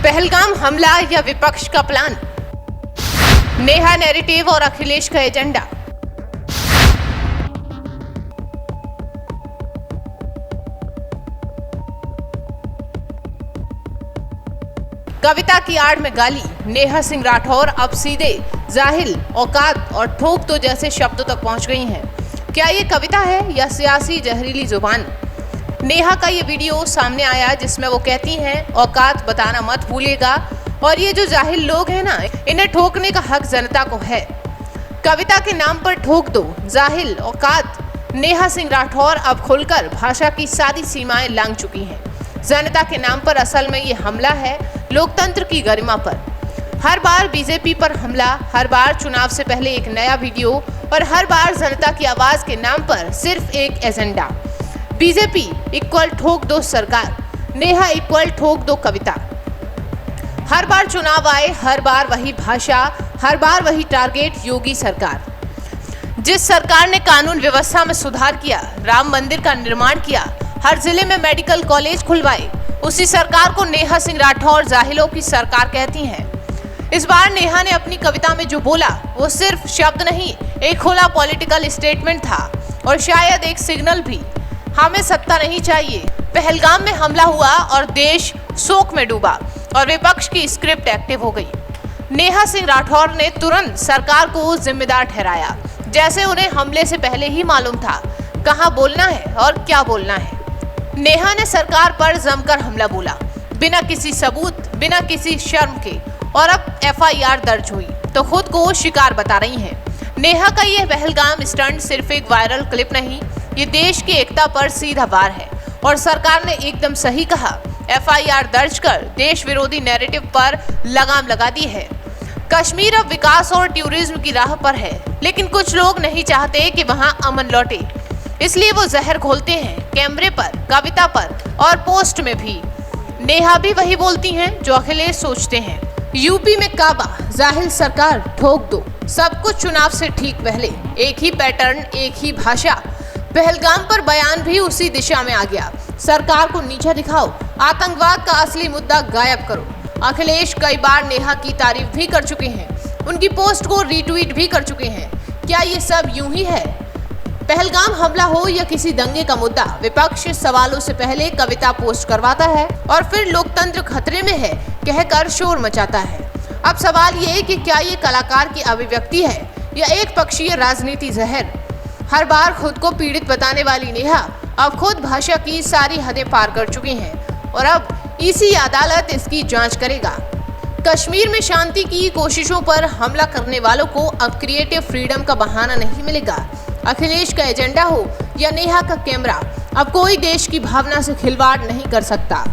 पहलगाम हमला या विपक्ष का प्लान, नेहा नैरेटिव और अखिलेश का एजेंडा। कविता की आड़ में गाली, नेहा सिंह राठौर अब सीधे जाहिल, औकात और ठोक तो जैसे शब्दों तक पहुंच गई हैं। क्या ये कविता है या सियासी जहरीली जुबान? नेहा का ये वीडियो सामने आया जिसमें वो कहती हैं औकात बताना मत भूलिएगा, और ये जो जाहिल लोग हैं ना, इन्हें ठोकने का हक जनता को है। कविता के नाम पर ठोक दो, जाहिल, औकात। नेहा सिंह राठौर अब खुलकर भाषा की सारी सीमाएं लांघ चुकी हैं। जनता के नाम पर असल में ये हमला है लोकतंत्र की गरिमा पर। हर बार बीजेपी पर हमला, हर बार चुनाव से पहले एक नया वीडियो, और हर बार जनता की आवाज के नाम पर सिर्फ एक एजेंडा। बीजेपी इक्वल ठोक दो सरकार, नेहा इक्वल ठोक दो कविता। हर बार चुनाव आए, हर बार वही भाषा, हर बार वही टारगेट, योगी सरकार। जिस सरकार ने कानून व्यवस्था में सुधार किया, राम मंदिर का निर्माण किया, हर जिले में मेडिकल कॉलेज खुलवाए, उसी सरकार को नेहा सिंह राठौर जाहिलों की सरकार कहती हैं। इस बार नेहा ने अपनी कविता में जो बोला वो सिर्फ शब्द नहीं, एक खुला पॉलिटिकल स्टेटमेंट था, और शायद एक सिग्नल भी। हमें सत्ता नहीं चाहिए। पहलगाम में हमला हुआ और देश शोक में डूबा, और विपक्ष की स्क्रिप्ट एक्टिव हो गई। नेहा सिंह राठौर ने तुरंत सरकार को जिम्मेदार ठहराया, जैसे उन्हें हमले से पहले ही मालूम था कहां बोलना है और क्या बोलना है। नेहा ने सरकार पर जमकर हमला बोला, बिना किसी सबूत, बिना किसी शर्म के, और अब FIR दर्ज हुई तो खुद को शिकार बता रही हैं। नेहा का यह पहलगाम स्टंट सिर्फ एक वायरल क्लिप नहीं, ये देश की एकता पर सीधा वार है, और सरकार ने एकदम सही कहा। FIR दर्ज कर देश विरोधी नैरेटिव पर लगाम लगा दी है। कश्मीर अब विकास और टूरिज्म की राह पर है, लेकिन कुछ लोग नहीं चाहते कि वहां अमन लौटे, इसलिए वो जहर घोलते हैं कैमरे पर, कविता पर और पोस्ट में भी। नेहा भी वही बोलती हैं जो अखिलेश सोचते हैं। यूपी में काबा, जाहिल सरकार, ठोक दो सब कुछ चुनाव से ठीक पहले, एक ही पैटर्न, एक ही भाषा। पहलगाम पर बयान भी उसी दिशा में आ गया। सरकार को नीचा दिखाओ, आतंकवाद का असली मुद्दा गायब करो। अखिलेश कई बार नेहा की तारीफ भी कर चुके हैं, उनकी पोस्ट को रीट्वीट भी कर चुके हैं। क्या ये सब यूं ही है? पहलगाम हमला हो या किसी दंगे का मुद्दा, विपक्ष सवालों से पहले कविता पोस्ट करवाता है और फिर लोकतंत्र खतरे में है कहकर शोर मचाता है। अब सवाल ये कि क्या ये कलाकार की अभिव्यक्ति है या एक पक्षीय राजनीति जहर? हर बार खुद को पीड़ित बताने वाली नेहा अब खुद भाषा की सारी हदें पार कर चुकी हैं, और अब इसी अदालत इसकी जांच करेगा। कश्मीर में शांति की कोशिशों पर हमला करने वालों को अब क्रिएटिव फ्रीडम का बहाना नहीं मिलेगा। अखिलेश का एजेंडा हो या नेहा का कैमरा, अब कोई देश की भावना से खिलवाड़ नहीं कर सकता।